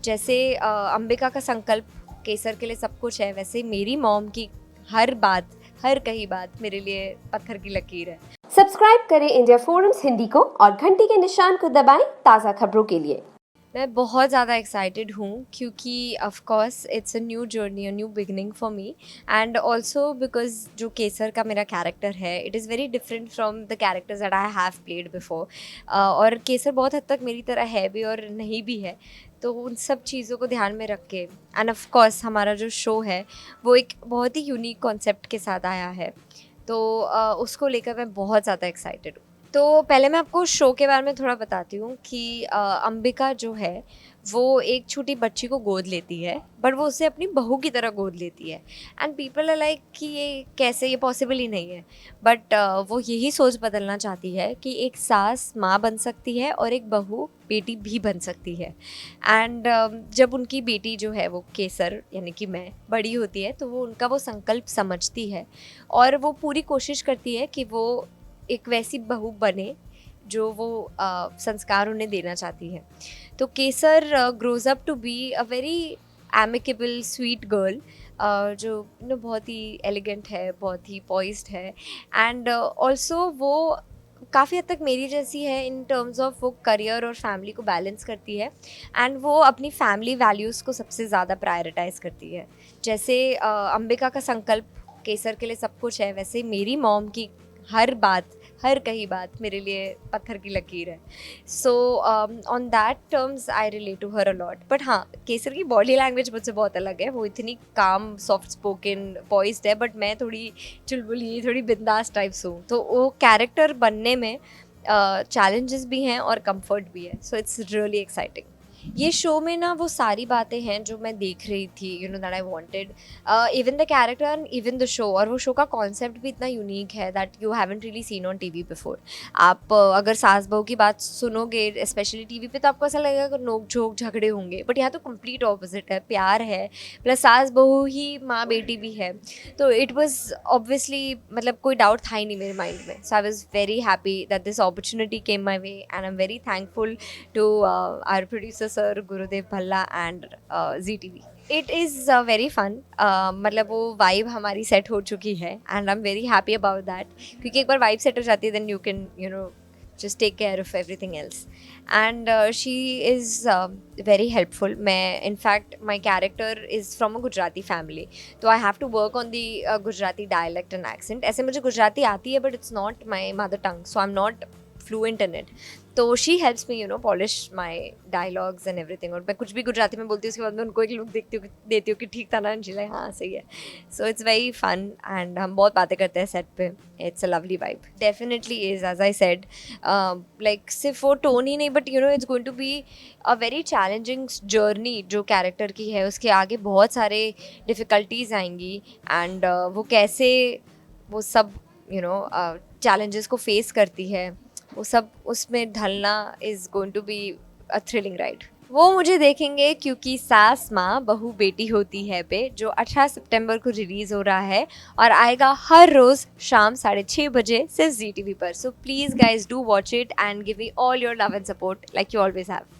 जैसे अंबिका का संकल्प केसर के लिए सब कुछ है, वैसे मेरी मॉम की हर बात, हर कही बात मेरे लिए पत्थर की लकीर है। सब्सक्राइब करें इंडिया फोरम्स हिंदी को और घंटी के निशान को दबाएं ताज़ा खबरों के लिए। मैं बहुत ज़्यादा एक्साइटेड हूँ क्योंकि of course it's a new journey, a new beginning for me, and also because जो केसर का मेरा कैरेक्टर है it is very different from the characters that I have played before. और केसर बहुत हद तक मेरी तरह है भी और नहीं भी है, तो उन सब चीज़ों को ध्यान में रख के एंड ऑफ कोर्स हमारा जो शो है वो एक बहुत ही यूनिक कॉन्सेप्ट के साथ आया है, तो उसको लेकर मैं बहुत ज़्यादा एक्साइटेड हूँ। तो पहले मैं आपको शो के बारे में थोड़ा बताती हूँ कि अंबिका जो है वो एक छोटी बच्ची को गोद लेती है, बट वो उसे अपनी बहू की तरह गोद लेती है। एंड पीपल आर लाइक कि ये कैसे, ये पॉसिबल ही नहीं है। बट वो यही सोच बदलना चाहती है कि एक सास माँ बन सकती है और एक बहू बेटी भी बन सकती है। एंड जब उनकी बेटी जो है वो केसर यानी कि मैं बड़ी होती है, तो वो उनका वो संकल्प समझती है और वो पूरी कोशिश करती है कि वो एक वैसी बहू बने जो वो संस्कार उन्हें देना चाहती है। तो Kesar grows up to be a very amicable sweet girl, जो बहुत ही एलिगेंट है, बहुत ही पॉइज्ड है, एंड ऑल्सो वो काफ़ी हद तक मेरी जैसी है इन टर्म्स ऑफ वो करियर और फैमिली को बैलेंस करती है, एंड वो अपनी फैमिली वैल्यूज़ को सबसे ज़्यादा प्रायोरिटाइज़ करती है। जैसे अंबिका का संकल्प केसर के लिए सब कुछ है, वैसे मेरी मॉम की हर बात, हर कही बात मेरे लिए पत्थर की लकीर है। So on that terms I relate to her a lot. But हाँ, केसर की बॉडी लैंग्वेज मुझसे बहुत अलग है, वो इतनी काम, सॉफ्ट स्पोकन, पॉइज्ड है, बट मैं थोड़ी चुलबुली, थोड़ी बिंदास टाइप्स हूँ, तो वो कैरेक्टर बनने में चैलेंजेस भी हैं और कंफर्ट भी है, सो इट्स रियली एक्साइटिंग। ये शो में ना वो सारी बातें हैं जो मैं देख रही थी, you know that I wanted, even the character and even the show, और वो शो का कॉन्सेप्ट भी इतना यूनिक है that you haven't really seen on TV before. आप अगर सास बहू की बात सुनोगे स्पेशली टीवी पे, तो आपको ऐसा लगेगा कि नोक झोंक झगड़े होंगे, बट यहाँ तो कंप्लीट ऑपोजिट है, प्यार है, प्लस सास बहू ही माँ बेटी भी है। तो इट वॉज ऑब्वियसली, मतलब कोई डाउट था ही नहीं मेरे माइंड में, so I was very happy that this opportunity came my way, and I am very thankful to our producer sir Gurudev Bhalla and ZTV. It is very fun. मतलब वो vibe हमारी set हो चुकी है and I am very happy about that, क्योंकि एक बार vibe set हो जाती है then you can just take care of everything else. And she is very helpful. मैं in fact my character is from a Gujarati family, तो I have to work on the Gujarati dialect and accent. ऐसे मुझे गुजराती आती है but it's not my mother tongue, so I'm not fluent in it. तो she helps me polish my dialogues and everything, और मैं कुछ भी गुजराती में बोलती हूँ उसके बाद मैं उनको एक लुक देती हूँ कि ठीक था ना अंशिला, हाँ सही है। So it's very fun and हम बहुत बातें करते हैं सेट पे। It's a lovely vibe, definitely is, as I said, like सिर्फ वो टोन ही नहीं, but it's going to be a very challenging journey जो कैरेक्टर की है, उसके आगे बहुत सारे डिफ़िकल्टीज आएंगी, एंड वो कैसे वो सब चैलेंजेस को फेस करती है, वो सब उसमें ढलना is going to be a thrilling ride. वो मुझे देखेंगे क्योंकि सास माँ बहू बेटी होती है पे, जो 18 सितंबर को रिलीज़ हो रहा है और आएगा हर रोज़ शाम 6:30 बजे सिर्फ ZTV पर। So please guys do watch it and give me all your love and support like you always have.